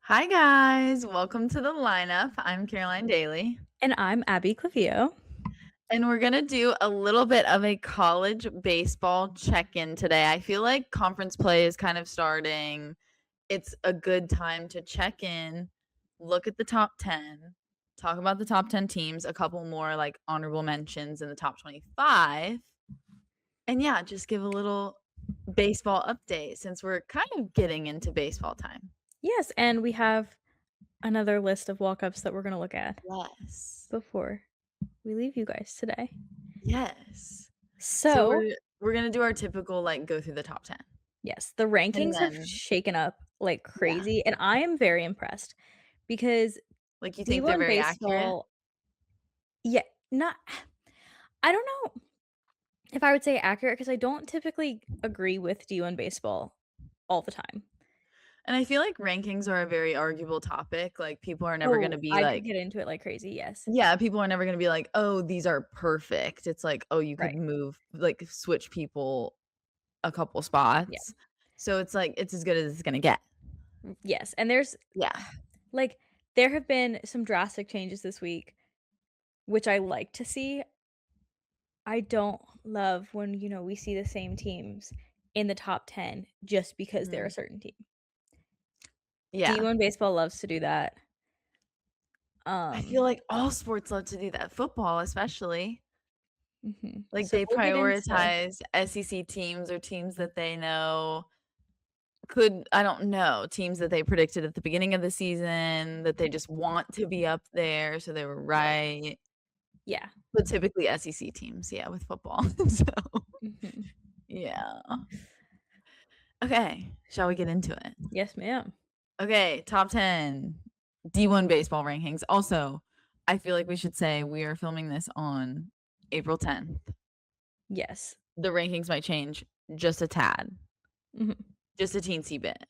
Hi guys, welcome to the lineup. I'm Caroline Daly, And I'm Abby Clavio. and we're gonna do a little bit of a college baseball check-in today. I feel like conference play is kind of starting. It's a good time to check in, look at the top 10, talk about the top 10 teams, a couple more like honorable mentions in the top 25, and yeah, just give a little baseball update since we're kind of getting into baseball time. Yes, and we have another list of walk-ups that we're going to look at Yes. before we leave you guys today. Yes. So So, we're gonna do our typical, like, go through the top 10, yes, the and rankings have then shaken up like yeah, crazy, and I am very impressed because like, you think they're D1 very accurate? baseball, yeah, not I don't know if I would say accurate because I don't typically agree with D1 baseball all the time. And I feel like rankings are a very arguable topic, like, people are never gonna Oh, be I could like get into it like crazy, yes. yeah, people are never gonna be like, "Oh, these are perfect." It's like, "Oh, you could Right. move like, switch people a couple Yeah. spots." So it's like, it's as good as it's gonna get. Yes, and there's Yeah. like there have been some drastic changes this week, which I like to see. I don't love when, we see the same teams in the top 10 just because they're a Mhm. certain team. Yeah. D1 baseball loves to do that. I feel Um, like all sports love to do that, football especially. Like, so they we'll get into prioritize SEC teams or teams that they know could I don't know, teams that they predicted at the beginning of the season that they just want to be up there, so they were right. right. Yeah. But typically SEC teams, yeah, with football. So, Mhm. yeah. Okay, shall we get into it? Yes, ma'am. Okay, top 10 D1 baseball rankings. Also, I feel like we should say we are filming this on April 10th. Yes. The rankings might change just a tad, Mhm. just a teensy bit,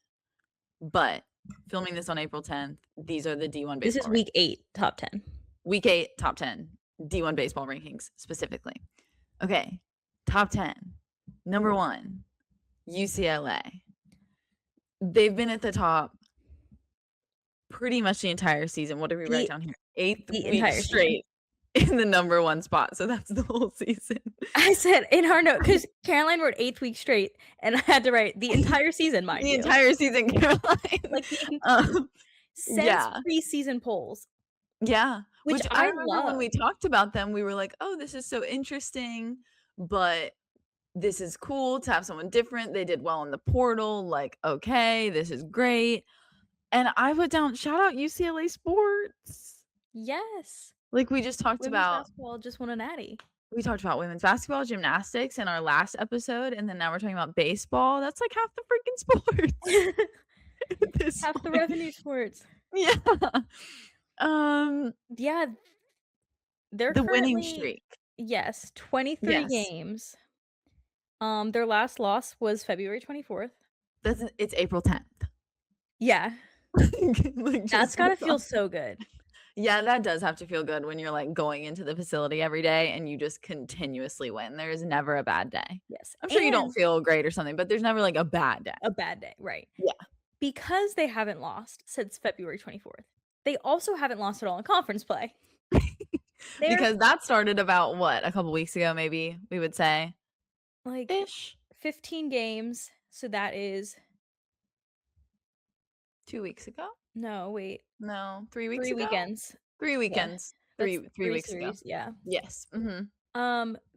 but filming this on April 10th, these are the D1 This is baseball week rankings. 8, top 10. Week 8, top 10, D1 baseball rankings specifically. Okay, top 10. Number 1, UCLA. They've been at the top pretty much the entire season. What did we write The down here? 8th the week entire season. straight in the number 1 spot, so that's the whole season. I said in our note because Caroline wrote 8th week straight, and I had to write the entire season, mind The you. entire season, Caroline. Like the Um, since yeah. preseason polls, Yeah, which which I I remember when love. we talked about them, we were like, "Oh, this is so interesting, but this is cool to have someone different. They did well in the portal. Like, okay, this is great." And I put down, shout out UCLA sports. Yes. Like we just talked Women's about basketball just won a natty. we talked about women's basketball, gymnastics in our last episode, and then now we're talking about baseball. That's like half the freaking sports at this Half the point. revenue sports. Yeah. Um, Yeah, they're the winning currently streak. yes, 23 Yes. games. Their last loss was February 24th. It's April 10th. Yeah, Like, that's just gotta hold feel on. so good. Yeah, that does have to feel good when you're, like, going into the facility every day and you just continuously win. There is never a bad day. Yes, I'm sure you don't and feel great or something, but there's never, like, a bad day. a bad day, right. Yeah. Because they haven't lost since February 24th, they also haven't lost at all in conference play. They're, Because that started about what, a couple weeks ago, maybe, we would say? like, Ish. 15 games, so that is 2 weeks ago? no, wait, No, 3 weeks 3 ago? weekends. 3 Yeah, weekends. that's 3 3 weeks ago. series, yeah. Yes, mhm.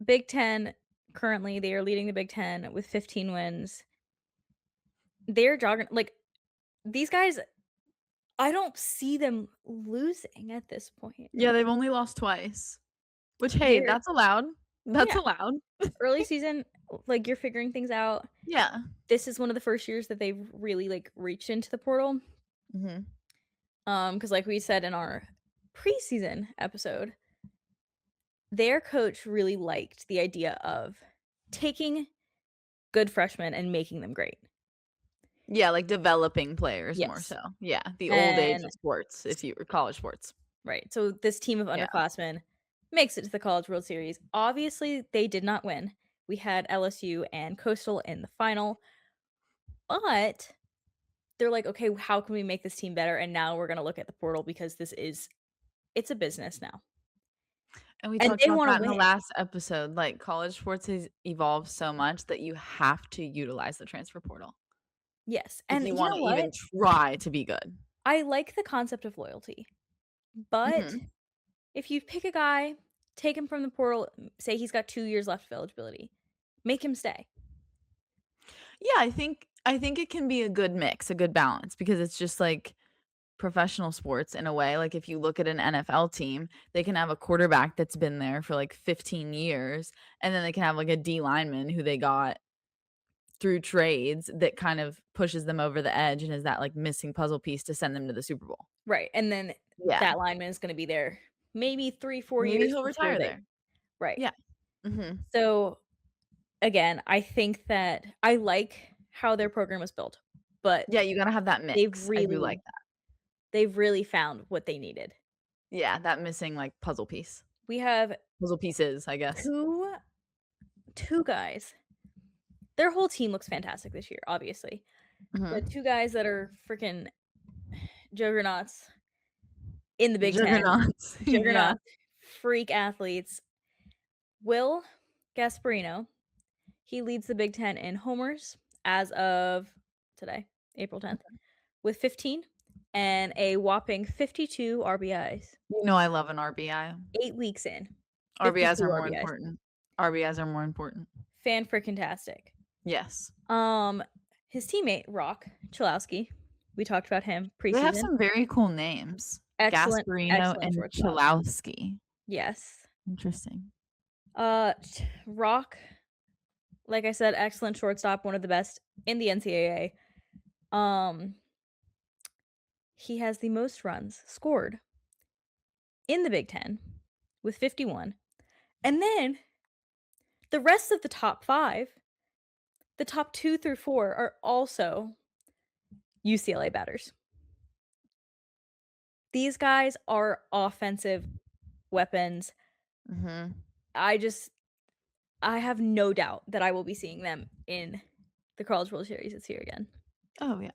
Big 10, currently, they are leading the Big 10 with 15 wins. They're jogging like, these guys, I don't see them losing at this point. Yeah, they've only lost twice, which, hey, They're that's allowed. That's yeah, allowed. early season, like, you're figuring things out. Yeah. This is one of the first years that they've really, like, reached into the portal. Mhm. Because like we said in our preseason episode, their coach really liked the idea of taking good freshmen and making them great. Yeah, like developing players more Yes, so. Yeah, the old age and of sports, if you or college sports. right, so this team of Yeah. underclassmen makes it to the College World Series. Obviously, they did not win. We had LSU and Coastal in the final, but they're like, "Okay, how can we make this team better?" And now we're gonna look at the portal because it's a business now. And we And talked they about wanna that in the win. last episode, like, college sports has evolved so much that you have to utilize the transfer portal Yes, if and you you wanna know what? even try to be good. I like the concept of loyalty, but Mhm. if you pick a guy, take him from the portal, say he's got 2 years left of eligibility, make him stay. Yeah, I think it can be a good mix, a good balance because it's just like professional sports in a way. Like if you look at an NFL team, they can have a quarterback that's been there for like 15 years, and then they can have like a D lineman who they got through trades that kind of pushes them over the edge and is that like missing puzzle piece to send them to the Super Bowl. Right, and then Yeah. that lineman is gonna be there maybe 3, 4 Maybe years he'll before retire they there. right. Yeah. Mhm. So, again, I think that I like how their program is built, but Yeah, you gotta have that they've mix. I do like really that. they've really found what they needed. Yeah, that missing like puzzle piece. We have Puzzle pieces, I guess. 2 2 guys. Their whole team looks fantastic this year, obviously, but Mhm. 2 guys that are freaking juggernauts in the Big Ten, Juggernauts. Yeah. juggernauts, freak athletes. Will Gasparino, he leads the Big Ten in homers as of today, April 10th, with 15 and a whopping 52 RBIs. You know I love an RBI. 8 weeks in, RBIs 52 are more RBIs. important. RBIs are more important. Fan-freaking-tastic. Yes. Um, his teammate, Rock Chalowski, we talked about him They have preseason. some very cool names. Excellent, Gasparino excellent and shortstop. Chalowski. Yes. Interesting. Rock, like I said, excellent shortstop, one of the best in the NCAA. He has the most runs scored in the Big Ten with 51. And then the rest of the top 5, the top 2 through 4 are also UCLA batters. These guys are offensive weapons. Mhm. I just I have no doubt that I will be seeing them in the College World Series this year again. Oh, yeah.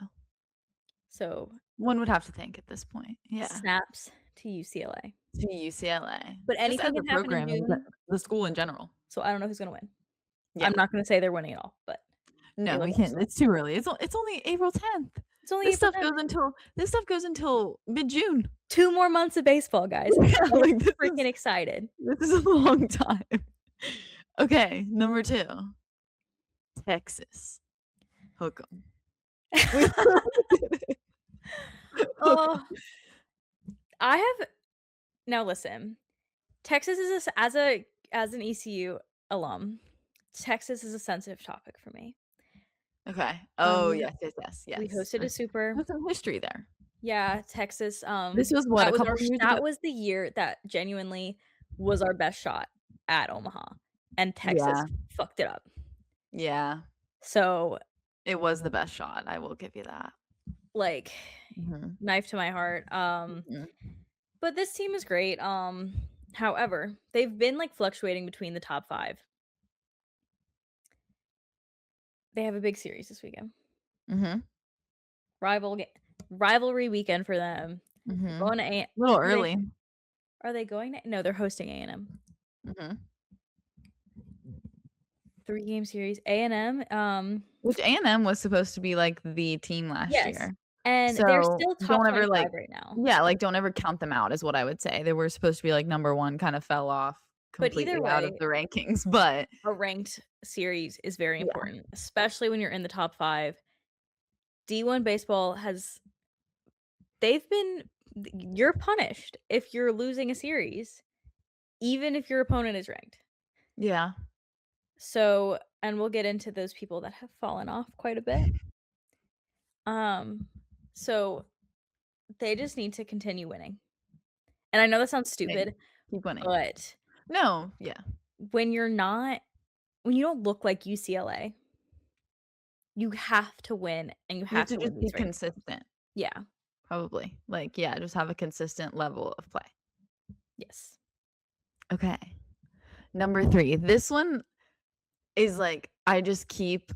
So, One would have to think at this point. Yeah. snaps to UCLA. To UCLA. But Just as anything a can happen in program and June, the school in general. so I don't know who's gonna win. Yeah. I'm not gonna say they're winning at all, but they No, look we can't. excellent. It's too early. It's only April 10th. It's only This April stuff 10th. goes until mid-June. 2 more months of baseball, guys. Yeah, Get like freaking excited. this is a long time. Okay, number 2, Texas. Hook 'em. We Hook 'em. Oh, I have now listen, Texas is a s as an ECU alum, Texas is a sensitive topic for me. Okay. Um, Oh, yes, yes, yes, we yes. hosted a super. There's some history there. Yeah, Texas, This was what, a couple years ago? that was the year that genuinely was our best shot at Omaha, and Texas Yeah, fucked it up. yeah. So, It was the best shot, I will give you that. like, Mhm, knife to my heart, mhm. but this team is great, however, they've been, like, fluctuating between the top 5. They have a big series this weekend. Mhm, Rival ga rivalry weekend for them. They're mhm. going to A Little are they early. are they going to no, they're hosting A&M. Mhm. 3-game series. A&M, Which A&M was supposed to be, like, the team last yes, year. and they're So, still top don't ever, 25 like right now. yeah, like, don't ever count them out is what I would say. They were supposed to be, like, number 1, kinda fell off But either completely out of way, the rankings, but a ranked series is very yeah. important, especially when you're in the top 5. D1 baseball has they've been you're punished if you're losing a series, even if your opponent is ranked. Yeah. So and we'll get into those people that have fallen off quite a bit. Um, so they just need to continue winning. And I know that sounds Same. stupid, Keep winning. but No, yeah. when you're not when you don't look like UCLA, you have to win and you You have have to to win just be these races. consistent, Yeah. probably. Like, yeah, just have a consistent level of play. Yes. Okay. Number 3. This one is, like, I just keep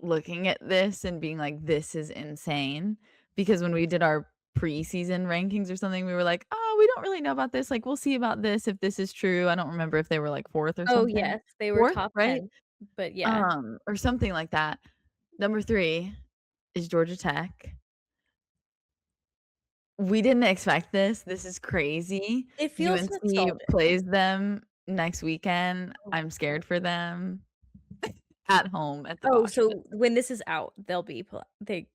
looking at this and being like, "This is insane," because when we did our preseason rankings or something, we were like, "Oh, we don't really know about this, like, we'll see about this if this is true." I don't remember if they were, like, 4th or Oh, something. yes, they were 4th, top right? 10, but yeah. Or something like that. Number 3 is Georgia Tech. We didn't expect this. This is crazy. It feels UNC nostalgic. plays them next weekend. Oh. I'm scared for them at home at the Oh, Bosch Pit. so when this is out, they'll be they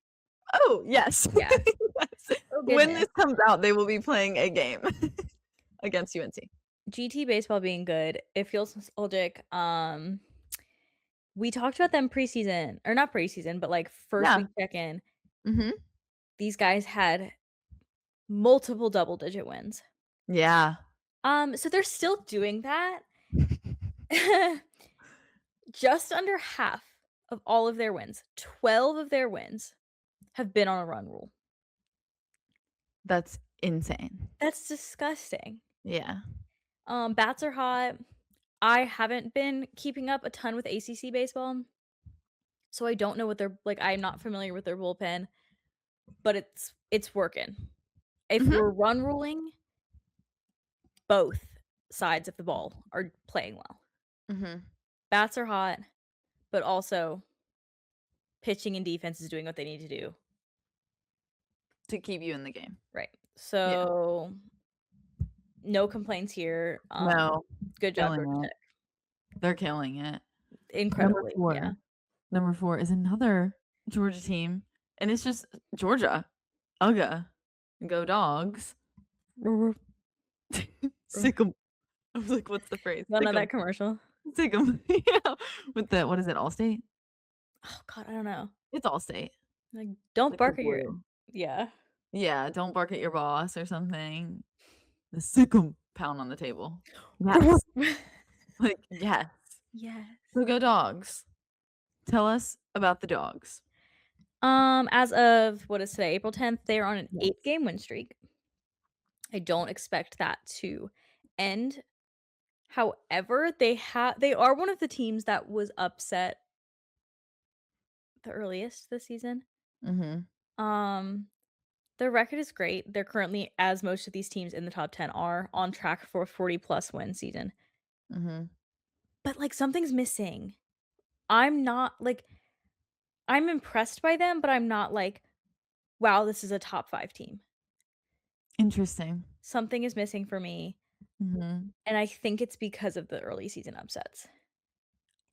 Oh, yes. yeah. Yes. Oh, When goodness. this comes out, they will be playing a game against UNC. GT baseball being good, it feels nostalgic. We talked about them preseason or not preseason, but, like, first Yeah. week check-in. Mhm. These guys had multiple double-digit wins. Yeah. So they're still doing that. Just under half of all of their wins, 12 of their wins have been on a run rule. That's insane. That's disgusting. Yeah. Bats are hot. I haven't been keeping up a ton with ACC baseball, so I don't know what they're like, I'm not familiar with their bullpen, but it's working. If Mhm. we're run ruling, both sides of the ball are playing well. Mhm. Bats are hot, but also pitching and defense is doing what they need to do. To keep you in the game. Right. Yeah. So, no complaints here. No. Good job, Killing Georgia it. Tech. They're killing it. Number Incredibly, yeah. 4. Number 4 is another Georgia team, and it's just Georgia. Ugga. Go Dogs. Sick 'em. I was like, "What's the phrase?" Y'all know Sick 'em. that commercial? Sick 'em. Yeah. With the what is it, Allstate? Oh god, I don't know. It's Allstate. Like, don't Like the bark at your blue. yeah. Yeah, don't bark at your boss or something. The sick 'em. Pound on the table. Yes. Like, yes. Yes. So go Dogs. Tell us about the Dogs. As of what is today? April 10th, they are on an Yes. 8-game win streak. I don't expect that to end. However, they are one of the teams that was upset the earliest this season. Mhm. Um, their record is great. They're currently, as most of these teams in the top 10 are, on track for a 40 plus win season. Mhm. But like something's missing. I'm not like I'm impressed by them, but I'm not like, wow, this is a top 5 team. Interesting. Something is missing for me, Mhm. and I think it's because of the early season upsets.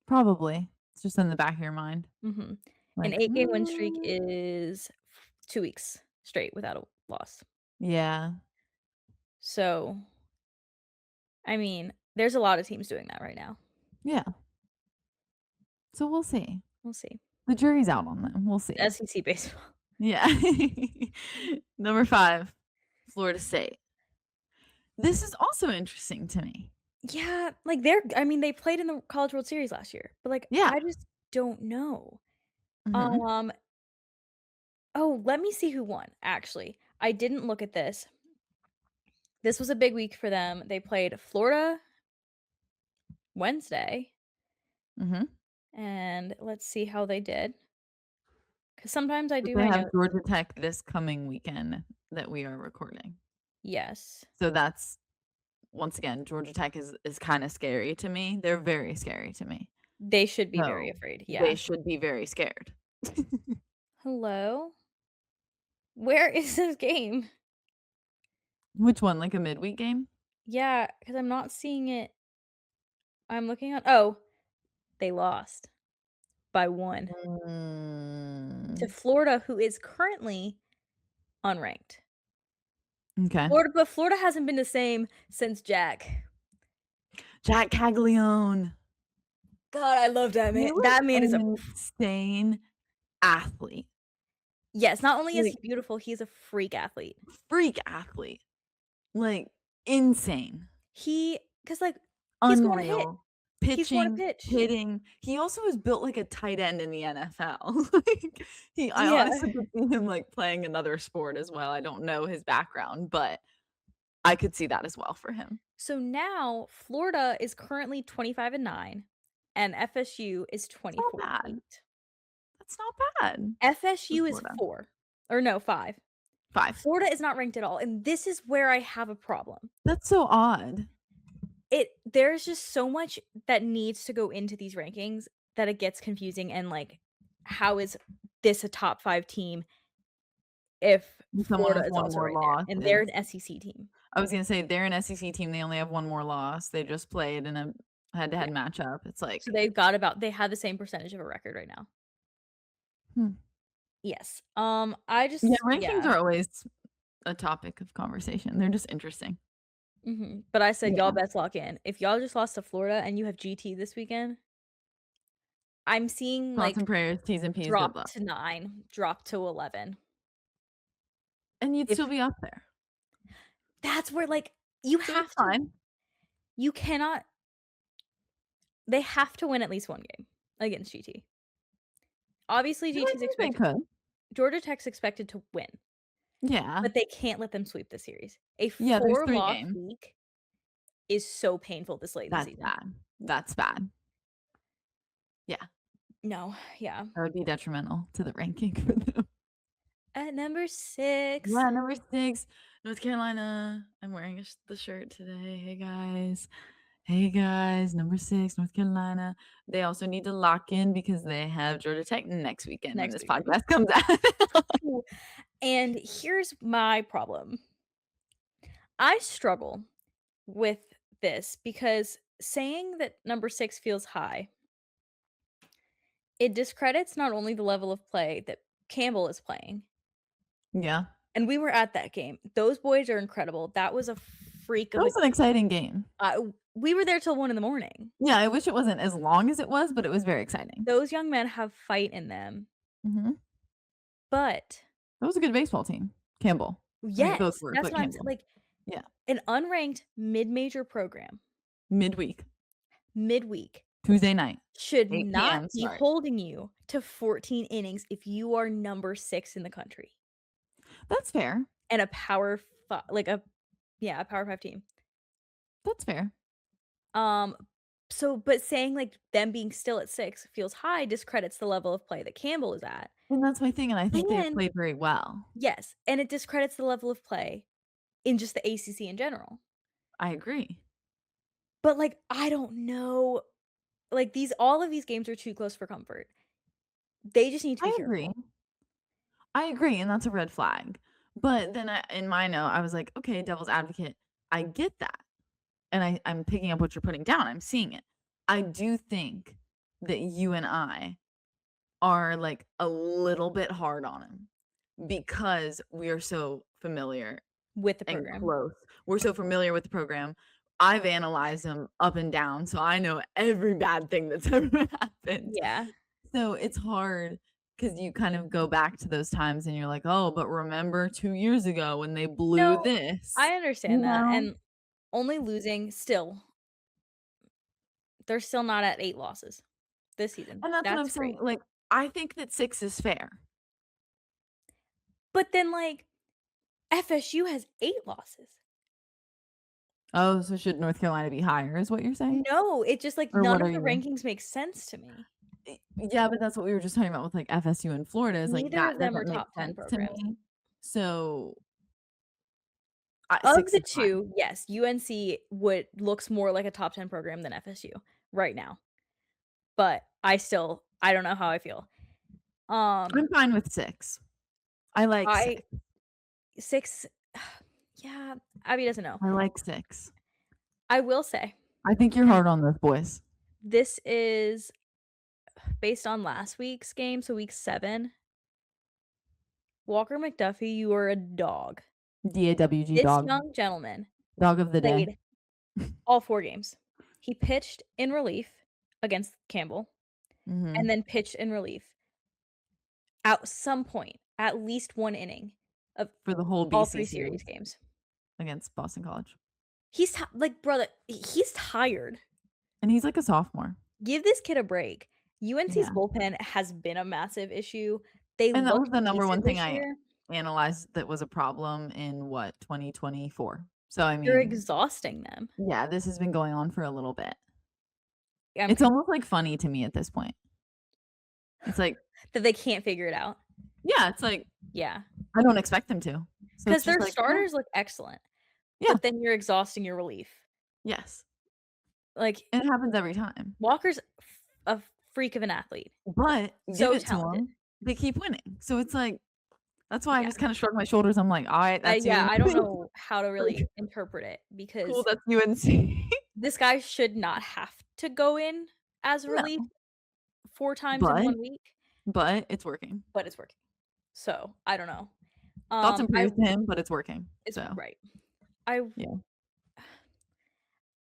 Probably. It's just in the back of your mind. Mhm. An Like, 8-game win streak is 2 weeks straight without a loss. yeah. So, I mean, there's a lot of teams doing that right now. Yeah. So we'll see. We'll see. The jury's out on them. We'll see. SEC baseball. Yeah. Number 5, Florida State. This is also interesting to me. Yeah, like, they played in the College World Series last year, but, like, Yeah. I just don't know. Mhm. Um, oh, let me see who won, actually. I didn't look at this. This was a big week for them. They played Florida Wednesday, Mhm. and let's see how they did. Because sometimes I But do they my have notes. Georgia Tech this coming weekend that we are recording. Yes. So that's once again, Georgia Tech is kinda scary to me. They're very scary to me. They should be very So, afraid, they yeah. should be very scared. Hello? Where is this game? Which one? Like a midweek game? Yeah, because 'cause I'm not seeing it. I'm looking at oh, they lost by 1 to Mm. Florida, who is currently unranked. Okay. Florida hasn't been the same since Jack. Jack Caglione. God, I love that man. He was That man is a an insane athlete. yes, not only is Like, he beautiful, he's a freak athlete. freak athlete. Like, insane. Cause like, he's going to hit. Unreal. He's going to Pitching, pitch. hitting. He also is built like a tight end in the NFL. Like, I Yeah. honestly could see him, like, playing another sport as well. I don't know his background, but I could see that as well for him. So now Florida is currently 25-9 and FSU is It's not 24-8. bad. That's not bad for FSU is Florida. 4 or no, 5. 5. Florida is not ranked at all, and this is where I have a problem. That's so odd. There's just so much that needs to go into these rankings that it gets confusing and, like, how is this a top 5 team if Someone Florida with is one also more right there, loss and they're is an SEC team. I was gonna say they're an SEC team, they only have one more loss, they just played in a Yeah, head-to-head matchup, it's so like, they have the same percentage of a record right now. hmm. Yes, I Yeah, just rankings yeah, are always a topic of conversation, they're just interesting. but I said, "Y'all Yeah, bets lock in." If y'all just lost to Florida and you have GT this weekend, I'm seeing, thoughts like, and prayers, T's and P's, good drop luck. to 9, drop to 11. And you'd If still be up there, that's where, like, you so it's have to fine. you cannot they have to win at least 1 game against GT. Obviously, No, I GT's think they expected could. Georgia Tech's expected to win, Yeah. but they can't let them sweep the series. A Yeah, there's 3 4-loss games. week is so painful this late in the That's season. bad. That's bad. Yeah, No, yeah. that would be detrimental to the ranking for them. At number 6, Yeah, number 6, North Carolina. I'm wearing the shirt today. Hey, guys. Hey, guys. Number 6, North Carolina. They also need to lock in because they have Georgia Tech next weekend when next this weekend. podcast comes out. Ooh, and here's my problem. I struggle with this because saying that number 6 feels high, it discredits not only the level of play that Campbell is playing, Yeah. and we were at that game. Those boys are incredible. That was a freak That of a was an exciting game. we were there till 1 in the morning. Yeah, I wish it wasn't as long as it was, but it was very exciting. Those young men have fight in them, Mhm. but That was a good baseball team. Campbell. I mean, both yes, were, that's but what I'm saying. Campbell. Like, Yeah. an unranked mid-major program, Midweek, midweek, Tuesday night, should 8 not PM be start. holding you to 14 innings if you are number 6 in the country That's fair. and a power fi like a power 5 team. That's fair. Um, but saying, like, them being still at 6 feels high discredits the level of play that Campbell is at. And that's my thing, and I think they've And played very well. yes, and it discredits the level of play in just the ACC in general. I agree. But, like, I don't know, like, these all of these games are too close for comfort. They just need to be I agree. careful. I agree, and that's a red flag. But then in my note, I was like, "Okay, devil's advocate, I get that." And I'm picking up what you're putting down, I'm seeing it. I do think that you and I are, like, a little bit hard on him because we are so familiar With the and program. close. We're so familiar with the program. I've analyzed them up and down, so I know every bad thing that's ever happened. Yeah. So it's hard because you kind of go back to those times and you're like, "Oh, but remember 2 years ago when they blew No, this?" I You understand that, know? and only losing still, they're still not at 8 losses this season. And that's what I'm That's saying, great. like, I think that 6 is fair. But then, like, FSU has 8 losses. Oh, so should North Carolina be higher is what you're saying? No, it just, like, Or none what of are the you rankings make sense to me. Yeah, but that's what we were just talking about with, like, FSU and Florida is, like, Neither that of them are doesn't make top 10 sense to programs. me. So, Of 6 the is fine. 2, yes, UNC would looks more like a top 10 program than FSU right now, but I don't know how I feel. Um, I'm fine with 6. I like I 6. 6 yeah, Abby doesn't know. I like 6. I will say, I think you're and hard on those boys. this is based on last week's game, so week 7, Walker McDuffie, you are a dog. DAWG This dog. young gentleman Dog of the day. played all 4 games. He pitched in relief against Campbell and Mhm. then pitched in relief at some point, at least 1 inning of For the whole all BC 3 series series games. against Boston College. He's ti like, brother, he's tired. And he's like a sophomore. Give this kid a break. UNC's Yeah. bullpen has been a massive issue. They And that was looked the number one decent thing this I year. analyzed that was a problem in what, 2024. So, I You're mean, exhausting them. yeah, this has been going on for a little bit. I'm It's con almost, like, funny to me at this point. It's like, that they can't figure it out. Yeah, it's like, Yeah, I don't expect them to. So because it's just their like, yeah, starters look excellent, yeah, but then you're exhausting your relief. yes. Like, And it happens every time. Walker's a freak of an athlete. But give So it to talented. them, they keep winning. So it's like, that's why I Yeah. just kinda shrug my shoulders. I'm like, "Alright, that's Yeah, UNC." I don't know how to really Like, interpret it cool, because that's UNC. this guy should not have to go in as relief No, 4 times in but 1 week, it's working. but it's working. So, I don't know. Thoughts and I prayers to him, but it's working. it's So, right. I yeah.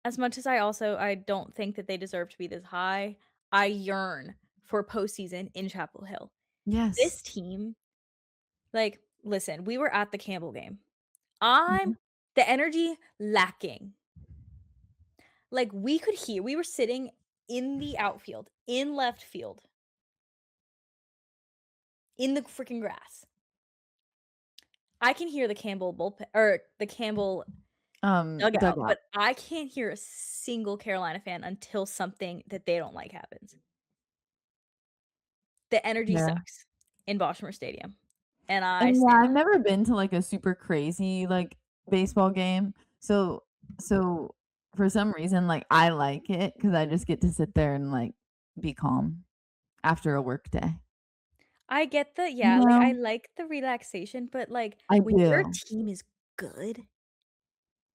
as much as I don't think that they deserve to be this high, I yearn for postseason in Chapel Hill. Yes. This team, like, listen, we were at the Campbell game. I'm Mhm. the energy lacking. Like, we were sitting in the outfield, in left field, in the freaking grass. I can hear the Campbell bullpen or the Campbell dugout, Dugout. but I can't hear a single Carolina fan until something that they don't like happens. The energy Yeah. sucks in Bosmer Stadium, and I And yeah, stand I've by it. never been to, like, a super crazy, like, baseball game. So for some reason, like, I like it because I just get to sit there and, like, be calm after a work day. I get You like, I know? like the relaxation, but, like, I when your do. team is good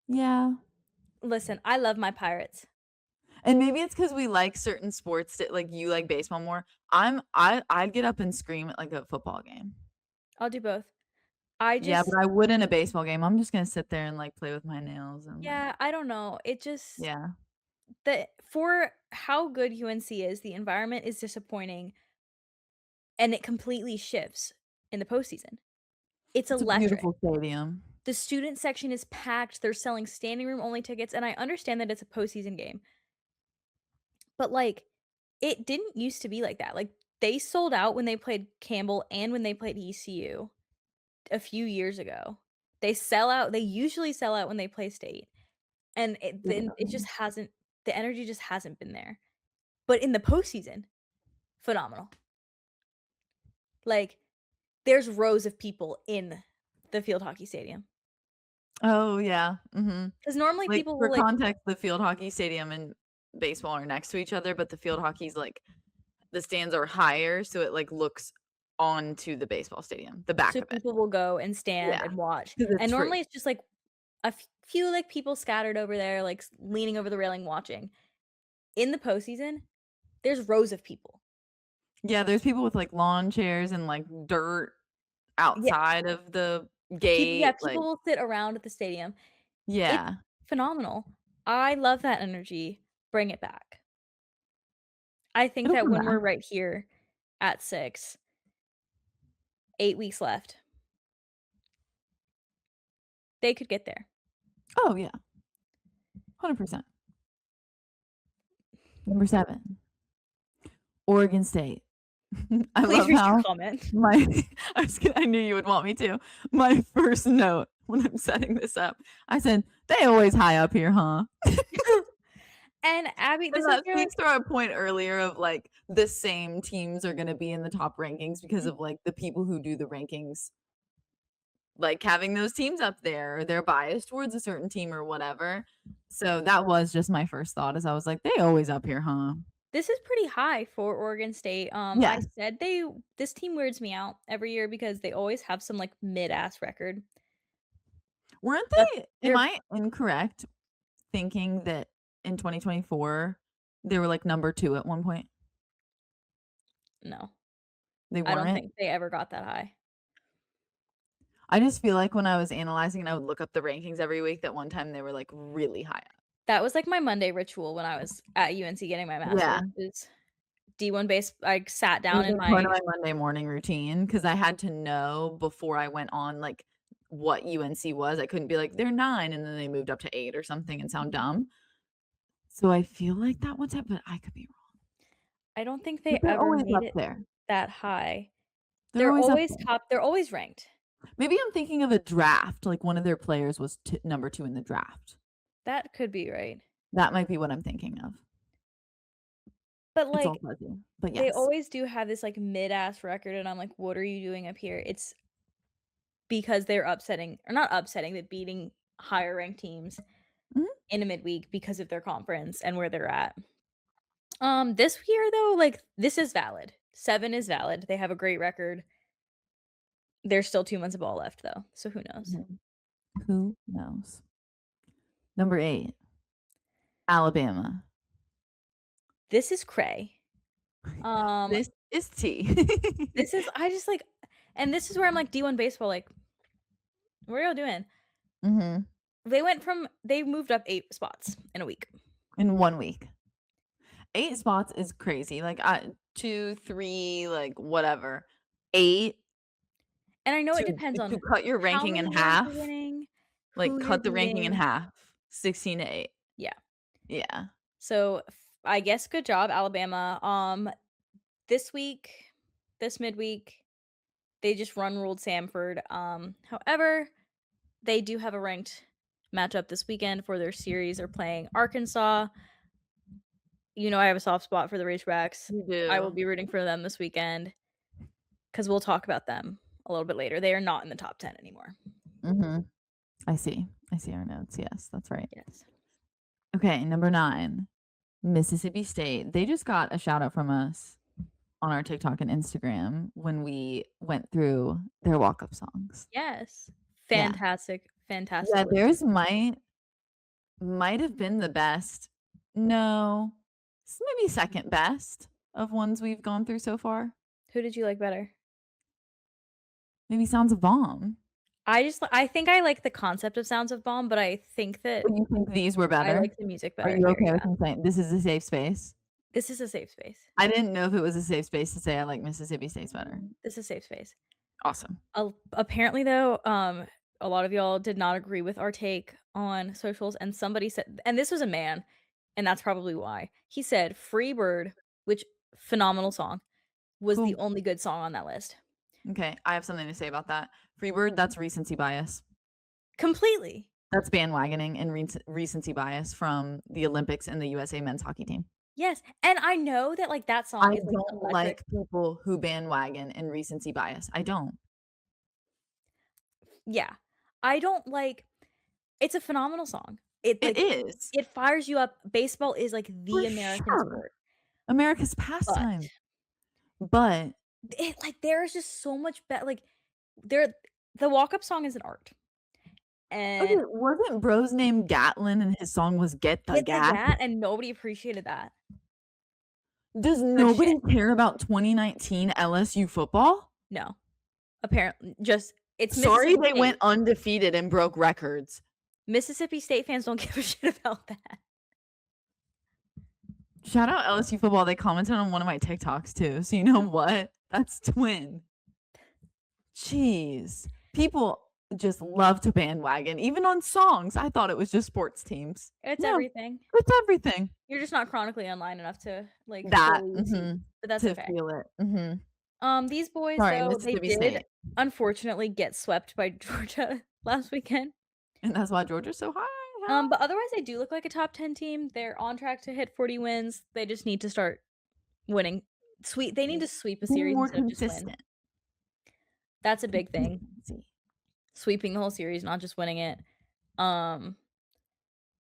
Yeah. listen, I love my Pirates. And maybe it's because we like certain sports that like, you like baseball more. I'd get up and scream at, like, a football game. I'll do both. I Yeah, just but I wouldn't a baseball game. I'm just gonna sit there and, like, play with my nails and, like, yeah, I don't know. It just yeah. the for how good UNC is, the environment is disappointing, and it completely shifts in the postseason. It's It's a electric. beautiful stadium. The student section is packed, they're selling standing room only tickets, and I understand that it's a postseason game, but, like, it didn't used to be like that. Like, they sold out when they played Campbell and when they played ECU a few years ago. They usually sell out when they play state, and it just Literally. hasn't the energy just hasn't been there. But in the postseason, phenomenal. Like, there's rows of people in the field hockey stadium Oh, yeah, mhm. because normally Like, people for will, like context, the field hockey stadium and baseball are next to each other, but the field hockey's, like the stands are higher, so it, like, looks onto the baseball stadium, the back so of it. people will go and stand Yeah, and watch, 'cause and it's free. normally it's just, like, few, like, people scattered over there, like, leaning over the railing watching. In the postseason, there's rows of people. Yeah, there's people with, like, lawn chairs and, like, dirt Yeah, outside of the gate, people like will sit around at the stadium. It's yeah. phenomenal. I love that energy. Bring it back. I think It'll that come when back. we're right here at 6, 8 weeks left, they could get there. Oh, yeah, 100%. Number 7, Oregon State. I Please love read your how comment. my I knew you would want me to. My first note when I'm setting this up, I said, "They always high up here, huh?" And Abby, And this is that your, speaks to our point earlier of, like, the same teams are gonna be in the top rankings because mm, of, like, the people who do the rankings, like, having those teams up there, or they're biased towards a certain team or whatever. So that was just my first thought as I was like, "They always up here, huh?" this is pretty high for Oregon State. I Yes. said this team weirds me out every year because they always have some, like, mid-ass record. Weren't But they am they're I incorrect thinking that in 2024, they were, like, number 2 at one point? no, They I don't weren't? think they ever got that high. I just feel like when I was analyzing and I would look up the rankings every week, that one time they were, like, really high up. That was, like, my Monday ritual when I was at UNC getting my Yeah. master's, is D1 base I sat It down was, in like, part of my my Monday morning routine because I had to know before I went on, like, what UNC was. I couldn't be like, "They're 9," and then they moved up to 8 or something and sound dumb. So I feel like that was it, but I could be wrong. I don't think they But they're ever always made up it there. that high. They're always up there. They're always ranked. Maybe I'm thinking of a draft, like, one of their players was number 2 in the draft. That could be right. That might be what I'm thinking of. But, It's all like, fuzzy, but they yes. always do have this, like, mid-ass record, and I'm like, "What are you doing up here?" It's because they're upsetting or not upsetting, but beating higher ranked teams Mhm, in a midweek because of their conference and where they're at. This year though, like, this is valid. 7 is valid. They have a great record. There's still 2 months of ball left though, so who knows? mhm. Who knows? Number 8, Alabama. This is cray. Um, This is tea. this is I just, like and this is where I'm like, D1 baseball, like, what are y'all doing? Mhm. They moved up 8 spots in a week. In 1 week. 8 spots is crazy, like, 2, 3, like, whatever. 8 And I know it to depends to on cut your how ranking in many games you're half, winning, like, who you're cut the ranking in beating. half, 16 to 8. Yeah. Yeah. So, I guess good job, Alabama. This week, this midweek, they just ruled Samford. However, they do have a ranked matchup this weekend for their series. They're playing Arkansas. You know, I have a soft spot for the Razorbacks. You I will do. be rooting for them this weekend because we'll talk about them a little bit later. They are not in the top 10 anymore. Mhm. I see. I see our notes, yes, that's right. Yes. Okay, number 9, Mississippi State. They just got a shout out from us on our TikTok and Instagram when we went through their walk-up songs. Yes. Yeah. Fantastic, fantastic Yeah, list. theirs might have been the best. No, it's maybe second best of ones we've gone through so far. Who did you like better? Maybe Sounds of Bomb. I think I like the concept of Sounds of Bomb, but I think that But you think these were I better? like the music Are better you here, okay with yeah. me saying this is a safe space? This is a safe space. I didn't know if it was a safe space to say I like Mississippi State's better. This is a safe space. Awesome. Apparently though, a lot of y'all did not agree with our take on socials, and somebody said and this was a man, and that's probably why. He said "Freebird," which phenomenal song, was the Cool. only good song on that list. Okay, I have something to say about that. Freebird, that's recency bias. Completely. That's bandwagoning and recency bias from the Olympics and the USA men's hockey team. Yes, and I know that, like, that I song is, like, don't electric. like people who bandwagon and recency bias. I don't. Yeah. I don't like it's a phenomenal song. It, It like is, it fires you up. Baseball is, like, for the American sure. sport, America's but pastime. But there's just so much like, there the walk-up song is an art, okay, and wasn't Bro's name Gatlin and his song was "Get the Get the Gat"? Gat, and nobody appreciated that. Does Good shit. nobody care about 2019 LSU football? No. Apparently just it's Sorry Mississippi they State. went undefeated and broke records. Mississippi State fans don't give a shit about that. Shout out LSU football, they commented on one of my TikToks too, so you know what? That's twin. Jeez. People just love to bandwagon, even on songs. I thought it was just sports teams. It's No, everything. it's everything. You're just not chronically online enough to, like, That, fully see, mhm, but that's to okay. feel it, mhm. These boys, Sorry, though, they Mississippi did State, unfortunately get swept by Georgia last weekend. and that's why Georgia's so But high. otherwise, they do look like a top 10 team. They're on track to hit 40 wins. They just need to start winning. They need to sweep a Be series more instead of just win. consistent. That's a big thing. Consistency. Sweeping the whole series, not just winning it. Um,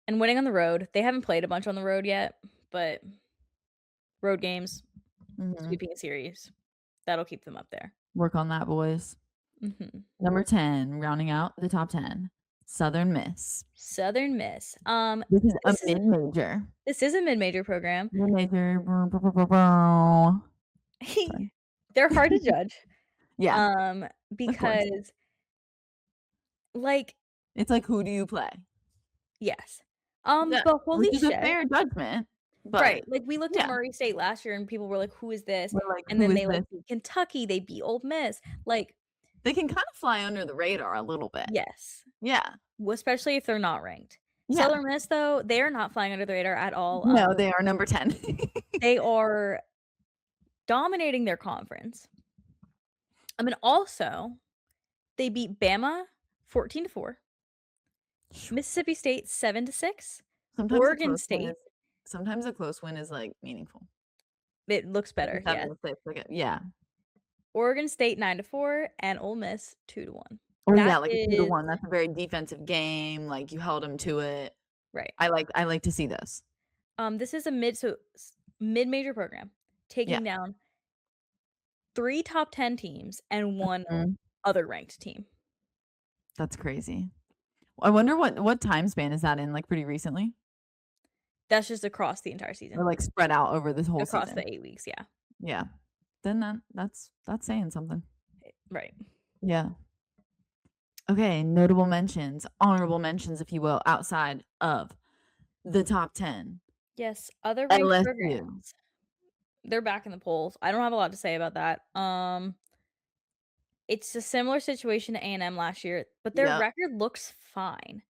and winning on the road. They haven't played a bunch on the road yet, but road games, Mhm. sweeping a series, that'll keep them up there. Work on that, boys. Mhm. Number 10, rounding out the top 10, Southern Miss. Southern Miss. This is a This is mid-major. this is a mid-major program. Mid-major. Sorry. They're hard to judge, Yeah, of course. because, like It's like, who do you play? yes. Yeah, But which holy is a shit. fair judgment, Right, but like, we looked at yeah, Murray State last year and people were like, "Who is this?" we're like, And "Who then is they, like, this?" beat Kentucky, they beat Ole Miss, like They can kinda fly under the radar a little bit. yes, Yeah, especially if they're not ranked. yeah. Southern Miss, though, they are not flying under the radar at all, No, they are number 10. they are dominating their conference. I mean, also, they beat Bama 14-4, Mississippi State 7-6, Sometimes a Oregon close win State is sometimes a close win is, like, meaningful. It looks Like a better, 7 yes. to 6, like a yeah. Oregon State 9-4 and Ole Miss 2-1. Or That yeah, like a 2 to is 1, that's a very defensive game, like, you held them to it. right. I like to see this. This is a mid-major program Yeah. taking down 3 top 10 teams and 1 Mhm. other ranked team. That's crazy. I wonder what time span is that in, like, pretty recently? That's just across the entire Or, season. like, spread out over this whole Across season? the 8 weeks, yeah. Yeah. Then that's saying something. Right. Yeah. Okay, notable mentions, honorable mentions, if you will, outside of the top 10. Yes, other ranked LSU. programs. They're back in the polls. I don't have a lot to say about that. It's a similar situation to A&M last year, but their Yep. record looks fine.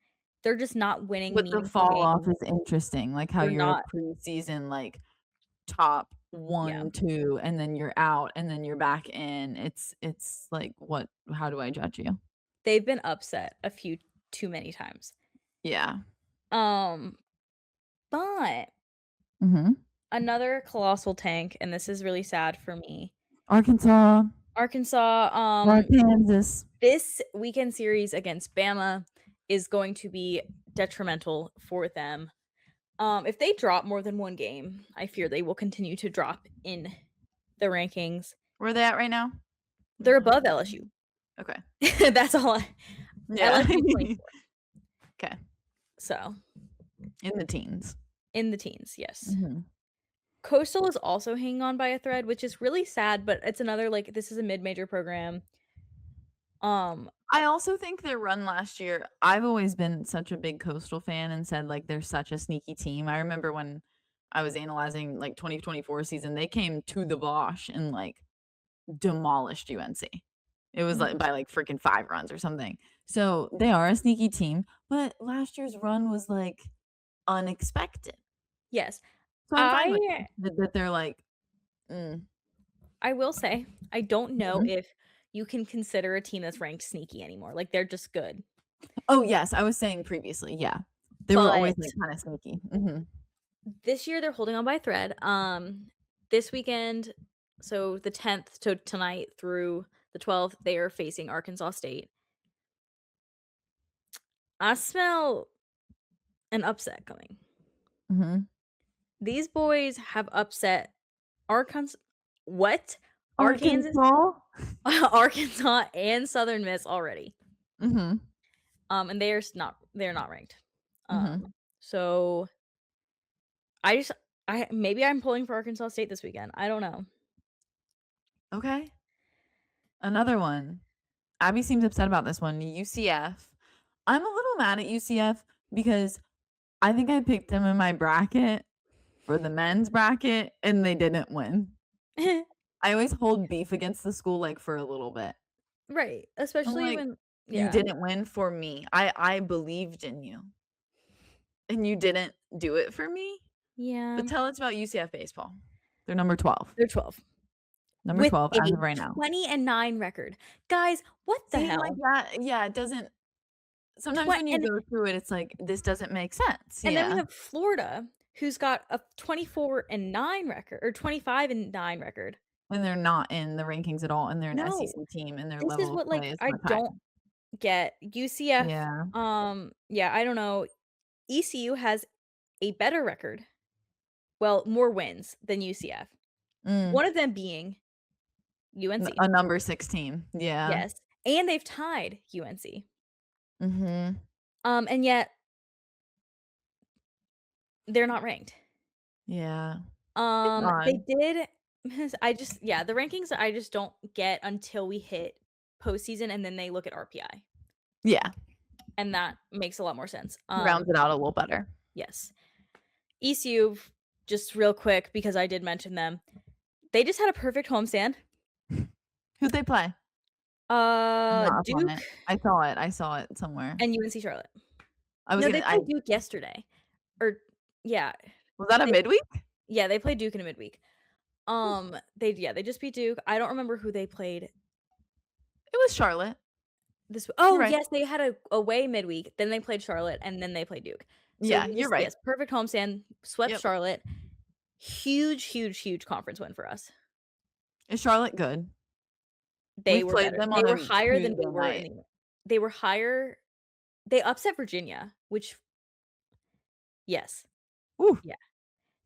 They're just not winning But the meaningful fall off games. is interesting, like, how They're you're a not preseason, like, top yeah. 1, 2, and then you're out, and then you're back in. It's like, what how do I judge you? They've been upset a few too many times. Yeah. Um, but Mhm. another colossal tank, and this is really sad for me. Arkansas Arkansas, or Kansas. this weekend series against Bama is going to be detrimental for them. If they drop more than 1 game, I fear they will continue to drop in the rankings. Where are they at right now? They're above LSU. Okay. That's all Yeah. LSU 24. 'Kay. So, In the teens. in the teens, yes. Mhm. Coastal is also hanging on by a thread, which is really sad, but it's another like this is a mid-major program. Um, I also think their run last year, I've always been such a big Coastal fan and said, like, they're such a sneaky team. I remember when I was analyzing, like, 2024 season, they came to the Bosch and, like, demolished UNC. It was, mhm, like, by, like, freaking 5 runs or something. So, they are a sneaky team, but last year's run was, like, unexpected. yes. So, I'm fine with I that they're like, mm, I will say, I don't know mhm. if you can consider a team that's ranked sneaky anymore. Like they're just good. Oh, yes, I was saying previously, yeah. They were always, But like, kinda sneaky. Mhm. this year they're holding on by a thread. This weekend, so the 10th to tonight through the 12th, they are facing Arkansas State. I smell an upset coming. Mhm. These boys have upset Arkansas what? Arkansas Arkansas? Arkansas and Southern Miss already. Mhm. And they're not ranked. Mhm. So I just I maybe I'm pulling for Arkansas State this weekend. I don't know. Okay. Another one. Abby seems upset about this one, UCF. I'm a little mad at UCF because I think I picked them in my bracket for the men's bracket, and they didn't win. I always hold beef against the school, like, for a little bit. Right, I'm especially like, when "You yeah. didn't win for me. I believed in you, and you didn't do it for me?" Yeah, But tell us about UCF baseball. They're number 12. they're 12 Number with 12 a as of right now. 20-9 record. Guys, what the See, like hell? that yeah, it doesn't sometimes Twen when you go through it, it's like, this doesn't make sense. and then we Yeah. have Florida, who's got a 24-9 record or 25-9 record. When they're not in the rankings at all, and they're an No, SEC team, and their this is level of what, play like, is I much higher. don't get. UCF, Yeah. yeah, I don't know. ECU has a better record, well, more wins than UCF. Mm. One of them being N UNC. a number 6 team. Yeah. Yes, and they've tied UNC. Mhm. And yet they're not ranked. Yeah. It's They odd. did I just yeah, the rankings I just don't get until we hit postseason and then they look at RPI, Yeah. and that makes a lot more sense. Rounds it out a little better. Yes. ECU, just real quick because I did mention them. They just had a perfect homestand. Who'd they play? I'm not up on Duke it. I saw it somewhere. and UNC Charlotte. I was No, gonna they I played Duke yesterday. Or yeah, was that a they midweek? yeah, they played Duke in a midweek. They just beat Duke. I don't remember who they played It was Charlotte. this You're oh, right. yes, they had a away midweek, then they played Charlotte, and then they played Duke. So Yeah, they you're just right. yes, perfect homestand, swept Yep. Charlotte. Huge, huge, huge conference win for us. Is Charlotte good? They We've were played better. them They on were a higher than we Tuesday were in night. the they were higher they upset Virginia, which yes, Ooh, yeah,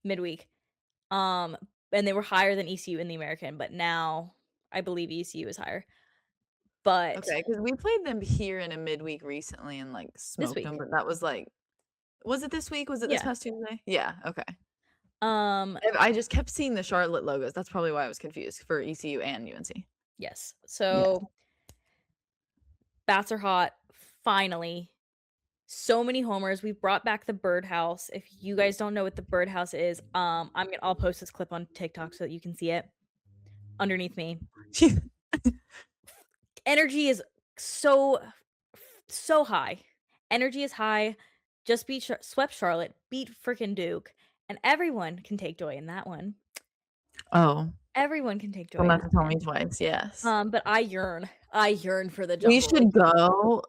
midweek. Um, and they were higher than ECU in the American, but now I believe ECU is higher. But okay, because we played them here in a midweek recently and, like, this smoked them. week, But that was, like was it this week? Was it this yeah. past Tuesday? Yeah, okay. Um, I just kept seeing the Charlotte logos. That's probably why I was confused for ECU and UNC. yes. Yeah. So bats are hot. Finally, so many homers. We've brought back the birdhouse. If you guys don't know what the birdhouse is, I'll post this clip on TikTok so that you can see it underneath me. Energy is so so high. Energy is high. Just swept Charlotte, beat freaking Duke, and everyone can take joy in that one. Oh, Everyone can take joy you'll in have that to tell me win. twice, yes. But I yearn for the We jungle should again. go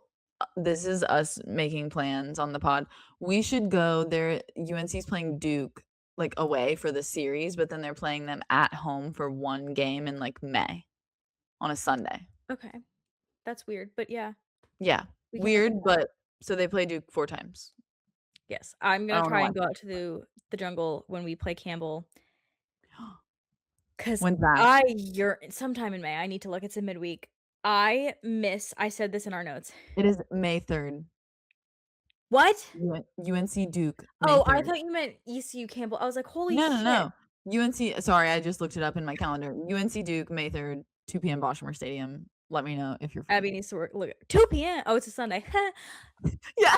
this is us making plans on the pod. We should go there UNC's playing Duke, like, away for the series, but then they're playing them at home for 1 game in, like, May on a Sunday. Okay, that's weird, but yeah, Yeah, we can look at weird, but so they play Duke 4 times. yes, I'm I gonna don't know try why. and go out to the jungle when we play Campbell, 'cause When's that? I yearn sometime in May, I need to look, it's in midweek. I said this in our notes. It is May 3rd. What? UNC Duke, May Oh, I 3rd. thought you meant ECU Campbell. I was like, "Holy No, no, shit." no. UNC sorry, I just looked it up in my calendar. UNC Duke, May 3rd, 2 PM, Boshemer Stadium. Let me know if you're free. Abby needs to work look 2 p.m. Oh, it's a Sunday. Yeah.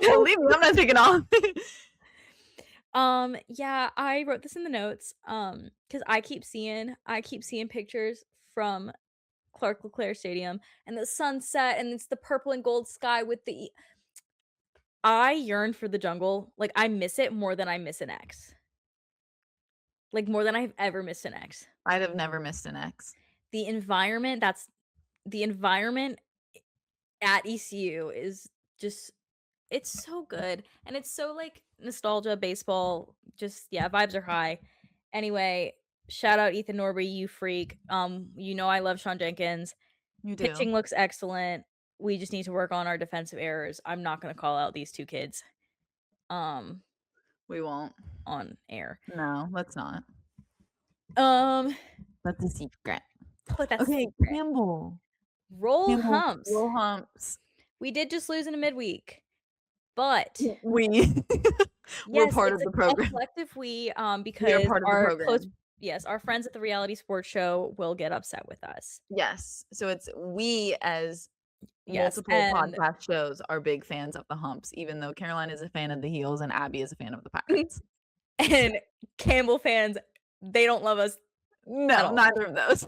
Believe me, I'm not taking off. Yeah, I wrote this in the notes, because I keep seeing pictures from Clark LeClaire Stadium, and the sunset, and it's the purple and gold sky with the I yearn for the jungle, like, I miss it more than I miss an ex. Like, more than I've ever missed an ex. I'd have never missed an X. The environment that's the environment at ECU is just it's so good, and it's so, like, nostalgia, baseball, just yeah, vibes are high. Anyway, shout out Ethan Norby, you freak. You know I love Sean Jenkins. You do. Pitching looks excellent. We just need to work on our defensive errors. I'm not gonna call out these 2 kids, um, We won't. on air. No, let's not. Um, That's a secret. but that's Okay, secret. Campbell. Roll Campbell, humps. roll humps. We did just lose in a midweek, but We we're yes, part it's of the a program. collective we, We are because part of the our close program. yes, our friends at the reality sports show will get upset with us. Yes. So it's we as Yes, multiple and podcast shows are big fans of the humps, even though Caroline is a fan of the heels and Abby is a fan of the Pirates. So and Campbell fans, they don't love us at no, all. neither of those.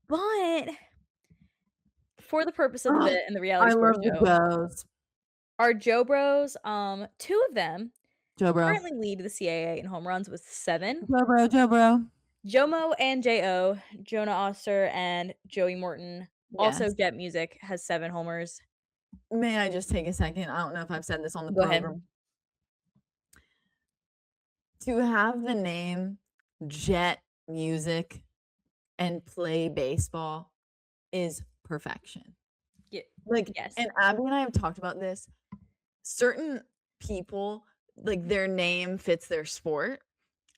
But for the purpose of the bit and the reality I sports love the show, Joes. our Joe Bros, 2 of them Joe Bro. currently lead the CAA in home runs with 7. Joe Bro, Joe Bro. Jomo and Jo, Jonah Oster and Joey Morton. Also, Yes. Jet Music has 7 homers. May I just take a second? I don't know if I've said this on the Go ahead. program. To have the name Jet Music and play baseball is perfection. Ye Like, yes. and Abby and I have talked about this. Certain people, like, their name fits their sport.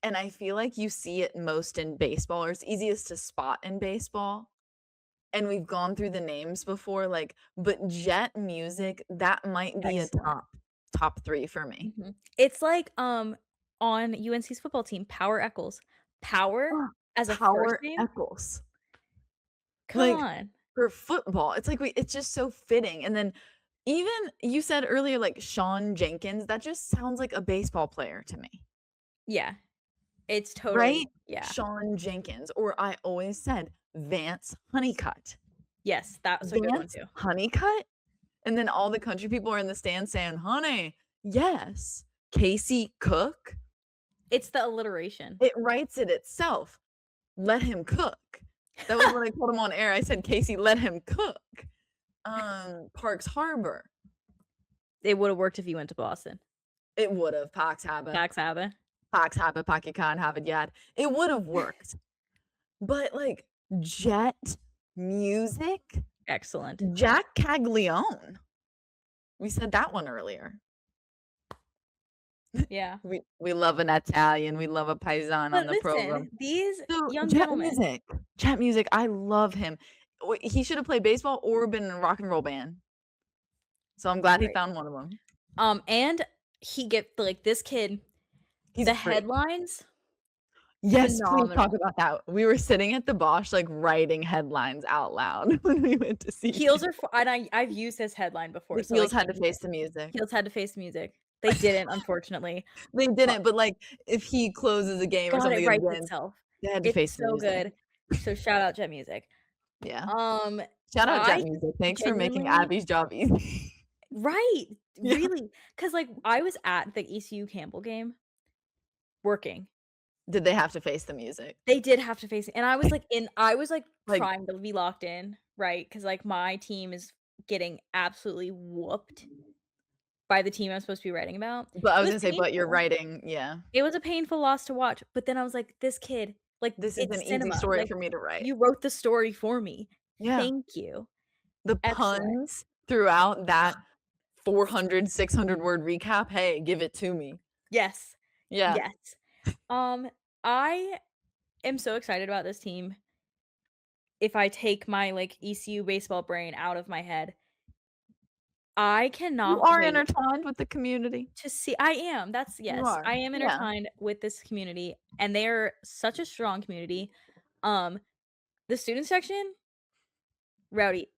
And I feel like you see it most in baseball, or it's easiest to spot in baseball. And we've gone through the names before, like, but Jet Music, that might be a Excellent. top 3 for me. Mhm. It's like, on UNC's football team, Power Eccles. Power Oh, as a first Power name? Eccles. Come Like, on. for football, it's like it's just so fitting. And then even you said earlier, like, Sean Jenkins, that just sounds like a baseball player to me, Yeah. It's totally right? yeah. Sean Jenkins, or I always said Vance Honeycutt. Yes, that's a good one Vance too. Honeycutt? And then all the country people are in the stands saying, "Honey." Yes. Casey Cook? It's the alliteration. It writes it itself. Let him cook. That was what I told him on air. I said, "Casey, let him cook." Parks Harbor. It would've worked if you went to Boston. It would've. Pax Haba. Pax Haba. Fox have it, Pocket Con have it yet. It would have worked. But like Jet Music, Excellent. Jack Caglione. We said that one earlier. Yeah. We love an Italian, we love a paisan on But the program. listen, these So, young Jet gentlemen. Music. Jet Music, I love him. He should have played baseball or been in a rock and roll band. So I'm glad he Right. found one of them. And he get like, this kid, He's the great. headlines, Yes, please talk phenomenal. about that. We were sitting at the Bosch, like, writing headlines out loud when we went to see Heels him. are f and I've used this headline before, The so I heels had can't to use face it. the music. Heels had to face the music. They didn't, unfortunately, They but didn't, but, like, if he closes a game or God, it something and writes wins, itself. they had to It's face the so music. good. So shout out Jet Music. Yeah. Um, Shout out Jet I Music. Thanks for making genuinely Abby's job easy. right, Yeah. really, because like, I was at the ECU Campbell game working. Did they have to face the music? They did have to face it, and I was, like, Like trying to be locked in, right? Because like, my team is getting absolutely whooped by the team I'm supposed to be writing about. but I It was was gonna say, but you're painful. writing yeah. It was a painful loss to watch, but then I was like, "This kid, like, This is an it's easy cinema, story like, for me to write. you wrote the story for me. Yeah. Thank you. The Excellent." puns throughout that 400, 600 word recap, hey, give it to me. Yes. Yeah. Yes. I am so excited about this team. If I take my, like, ECU baseball brain out of my head, I You cannot are wait intertwined with the community. to see I am, You yes, are. I am Yeah. intertwined with this community, and they're such a strong community. Um, the student section, rowdy.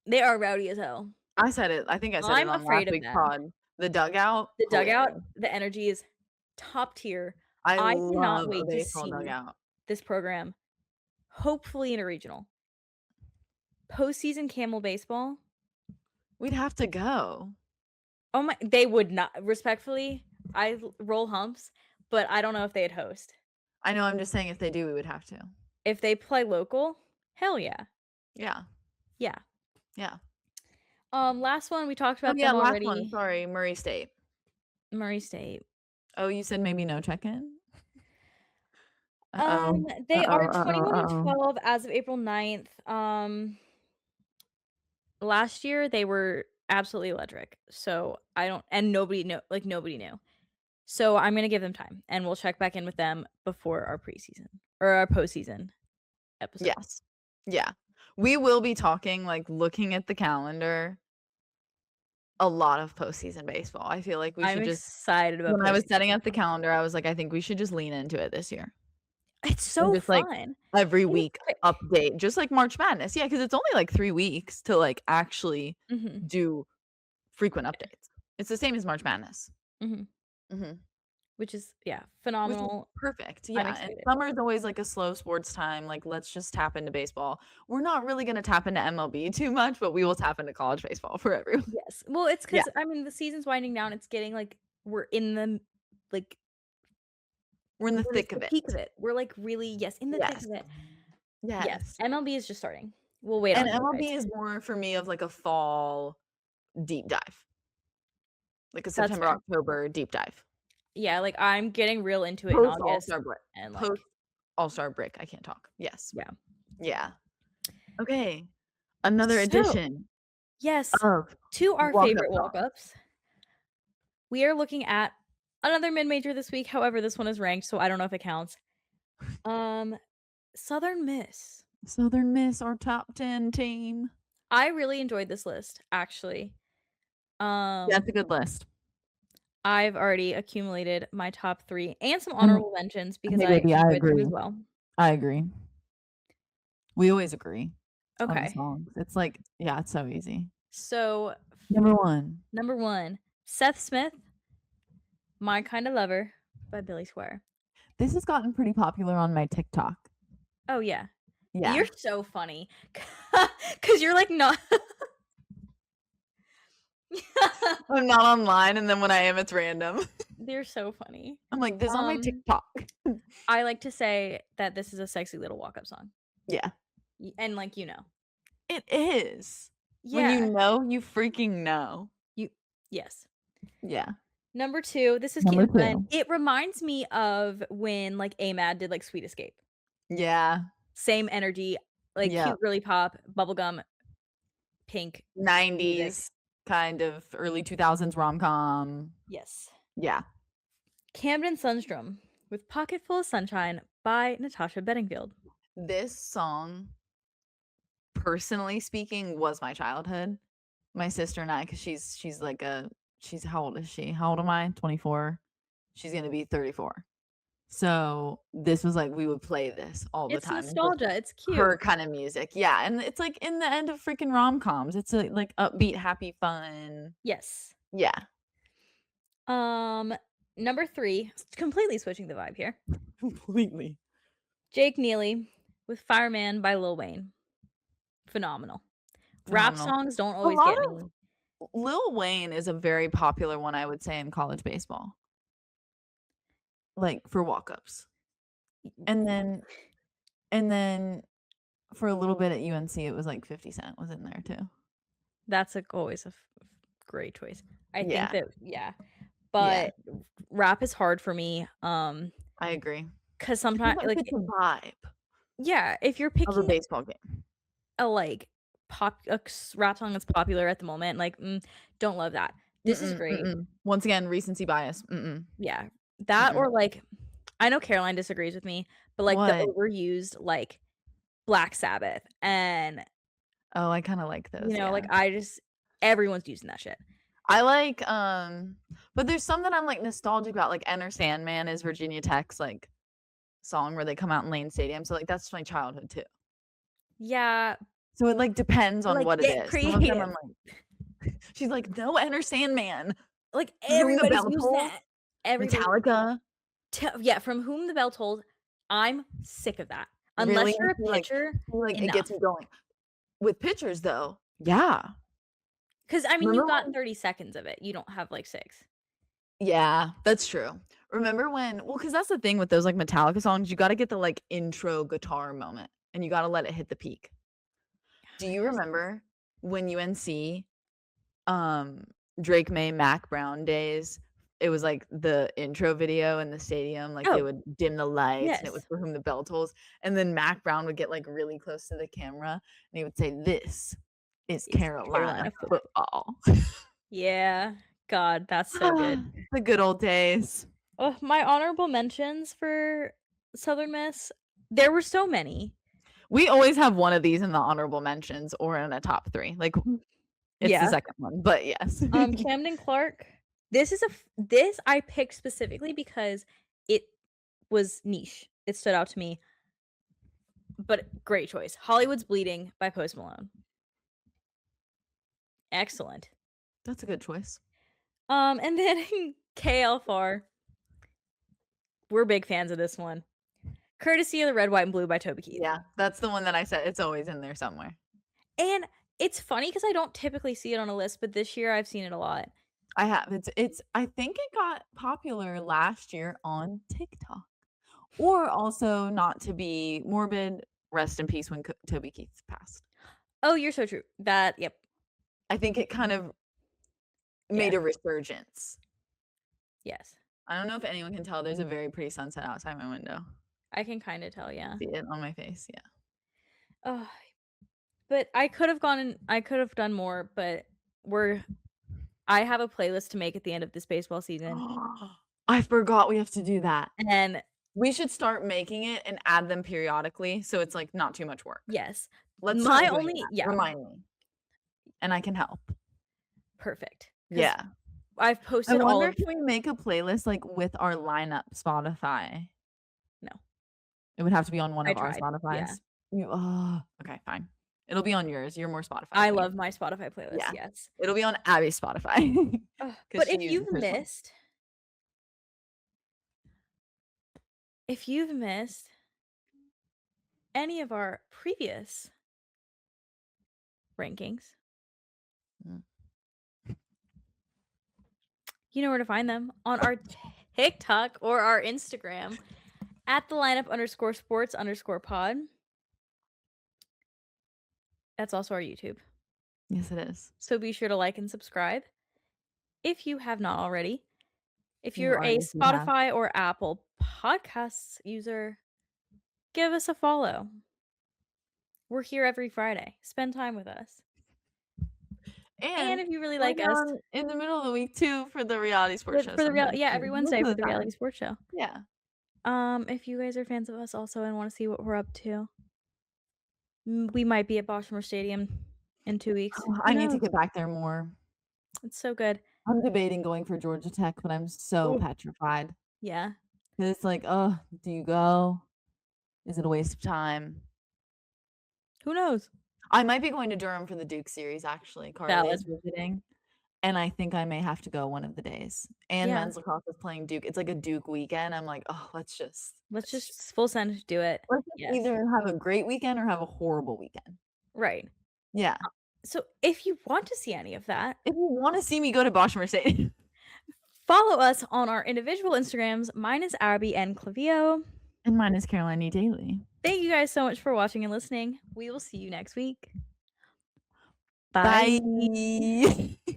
They are rowdy as hell. I said it. I think I said it I'm on last afraid of week's them. pod. The dugout, The dugout, hilarious. the energy is top tier. I I cannot love a wait to baseball see dugout. this program, hopefully in a regional. Postseason Camel baseball, We'd have to go. oh my they would not respectfully, roll humps, but I don't know if they'd host. I know, I'm just saying if they do, we would have to. If they play local, hell yeah. Yeah. Yeah. Yeah. Last one, we talked Oh, about yeah, them last one, already. sorry, Murray State. Murray State. Oh, you said maybe no check-in? Um, Uh-oh. they Uh-oh, are uh-oh, 21 and uh-oh. 12 as of April 9th. Last year they were absolutely electric. So I don't and nobody knew. So I'm gonna give them time and we'll check back in with them before our preseason or our postseason episode. Yes. Yeah. We will be talking, like, looking at the calendar, a lot of postseason baseball. I feel like we I'm should just excited about when I was postseason setting up the baseball. calendar, I was like, "I think we should just lean into it this year." It's And so just, like, fun. every It is week quick. update, just like March Madness. Yeah, because it's only, like, 3 weeks to, like, actually Mhm. do frequent updates. It's the same as March Madness. Mhm. Mhm. Which is yeah, Which is phenomenal. perfect, I'm yeah, and excited. summer is always, like, a slow sports time, like, let's just tap into baseball. We're not really gonna tap into MLB too much, but we will tap into college baseball for everyone. Yes. Well, it's Yeah, because I mean, the season's winding down, it's getting, like we're in the like, we're in the we're thick the of it. peak of it. We're, like, really yes, in the thick Yes, of it. Yes, yes, MLB is just starting. We'll wait and on you MLB guys. is more for me of, like, a fall deep dive, like a That's September, fair. October deep dive. Yeah, like, I'm getting real into it in Post August All-Star break. and, Post like All-Star break, I can't talk. Yes. yeah. Yeah. Okay, another So, edition yes, of to our walk-up favorite song. walk-ups, we are looking at another mid-major this week, however, this one is ranked, so I don't know if it counts. Um, Southern Miss. Southern Miss, our top 10 team. I really enjoyed this list, actually. Yeah, it's Um, a good list. I've already accumulated my top 3 and some Mm, honorable mentions because hey, I baby, I enjoyed them as agree. well. I agree. We always agree on the Okay. songs. It's like yeah, it's so easy. So, Number 1. number 1, Seth Smith, My Kinda Lover by Billy Squire. This has gotten pretty popular on my TikTok. Oh, yeah. Yeah. You're so funny. 'Cause you're, like, not I'm not online, and then when I am, it's random. They're so funny. I'm like, "This on my Um, TikTok." I like to say that this is a sexy little walk-up song. Yeah. And, like, you know. It is. When Yeah. you know, you freaking know. You yes. Yeah. Number 2, this is cute Number and fun. 2. It reminds me of when, like, AMAD did, like, Sweet Escape. Yeah. Same energy, like, cute Yep. girly pop, bubblegum, pink music. 90s, kind of early 2000s rom-com. Yes. Yeah. Camden Sundstrom with "Pocket Full of Sunshine" by Natasha Bedingfield. This song, personally speaking, was my childhood. My sister and I, 'cause she's like a she's how old is she? How old am I? 24. She's gonna be 34. So, this was like we would play this all the It's time, and just nostalgia, it's her cute. kinda music. Yeah, and it's like in the end of freaking rom-coms. It's, like, upbeat, happy, fun. Yes. Yeah. Um, Number 3, completely switching the vibe here. Completely. Jake Neely with "Fireman" by Lil Wayne. Phenomenal. Rap Phenomenal. songs don't A always lot get of me. Lil Wayne is a very popular one, I would say, in college baseball, like, for walk-ups. And then and then for a little bit at UNC, it was like 50 Cent was in there too. That's, like, always a great choice. I think Yeah, that yeah, yeah, but rap is hard for me, I agree. 'cause Depends sometimes on if like it's a vibe yeah, if you're of a picking baseball game. a, like, rap song that's popular at the moment, like, don't love that. This is Mm-mm, great. mm-mm. Once again, recency bias. Mm-mm, Yeah. That mm-mm. or, like I know Caroline disagrees with me, but, like, the What? overused, like, Black Sabbath and, Oh, I kinda like those, like, yeah. I just everyone's using that shit. I like, but there's some that I'm, like, nostalgic about, like, "Enter Sandman" is Virginia Tech's, like, song where they come out in Lane Stadium, so, like, that's my childhood too. Yeah, So it, like, depends on like, what it get is. Some of them I'm creative. like she's like, "No, Enter Sandman." Like, For Whom the everybody's Bell using Tolls, that. Everybody Metallica. yeah, From Whom the Bell Tolls, I'm sick of that. Really? Unless you're a pitcher, It gets enough. me going. With pictures though, yeah. 'Cause, I mean, you've Remember got when 30 seconds of it, you don't have, like, 6. Yeah, that's true. Remember when well, because that's the thing with those, like, Metallica songs, you gotta get the, like, intro guitar moment, and you gotta let it hit the peak. Do you Yes. remember when UNC, um, Drake May, Mac Brown days, it was, like, the intro video in the stadium, like, they Oh, would dim the lights, and it was yes. For Whom the Bell Tolls, and then Mac Brown would get, like, really close to the camera, and he would say, "This is It's Carolina Carolina foot football." Yeah. God, that's so good. The good old days. Oh, my honorable mentions for Southern Miss, there were so many. We always have one of these in the honorable mentions or in a top 3, like, it's the Yeah. second one, but yes. Camden Clark, this I picked specifically because it was niche. It stood out to me, but great choice. "Hollywood's Bleeding" by Post Malone. Excellent. That's a good choice. And then KL Farr, we're big fans of this one. "Courtesy of the Red, White, and Blue" by Toby Keith. Yeah, that's the one that I said, it's always in there somewhere. And it's funny because I don't typically see it on a list, but this year I've seen it a lot. I have, it's I think it got popular last year on TikTok, or also, not to be morbid, rest in peace when Toby Keith passed. Oh, you're so true. Yep. I think it kind of Yeah. made a resurgence. Yes. I don't know if anyone can tell, there's a very pretty sunset outside my window. I can kinda tell, yeah. See it on my face, yeah. Ugh, but I could have done more, but we're I have a playlist to make at the end of this baseball season, I forgot we have to do that. and We should start making it and add them periodically, so it's, like, not too much work. yes. Let's My start doing only that. yeah, Remind me, and I can help. perfect. Because Yeah. I've I posted all wonder of if we make a playlist, like, with our lineup Spotify. no, It would have to be on one I of our tried, yeah. Spotifys. Okay, fine. It'll be on yours, you're more Spotify I queen. love my Spotify playlist, Yeah. yes. It'll be on Abby's Spotify Ugh, 'cause but she uses hers more. if you've missed any of our previous rankings, Mm. you know where to find them on our TikTok or our Instagram at the lineup_sports_pod. That's also our YouTube. Yes, it is. So be sure to like and subscribe if you have not already. If You you're a already should have. Spotify or Apple Podcasts user, give us a follow. We're here every Friday. Spend time with us. And And if you really we're like us, down in the middle of the week too for the reality sports show for the real sometimes yeah, too, every most Wednesday of for the the reality time. sports show. Yeah. If you guys are fans of us also and wanna see what we're up to, we might be at Boston Stadium in 2 weeks. Oh, Who I need to knows? get back there more. It's so good. I'm debating going for Georgia Tech, but I'm so Ooh. petrified. Yeah. 'Cause it's like, oh, do you go? Is it a waste of time? Who knows? I might be going to Durham for the Duke series, actually. Carly is Valid. visiting, and I think I may have to go one of the days. And Yeah. men's lacrosse is playing Duke. It's like a Duke weekend. I'm like, "Oh, Let's let's just just full send do it. Yes. either have a great weekend or have a horrible weekend." Right. Yeah. So if you want to see any of that, If you wanna see me go to Bosch Mercedes. follow us on our individual Instagrams. Mine is Abby and Clavio. And mine is Caroline E. Daly. Thank you guys so much for watching and listening. We will see you next week. Bye. Bye.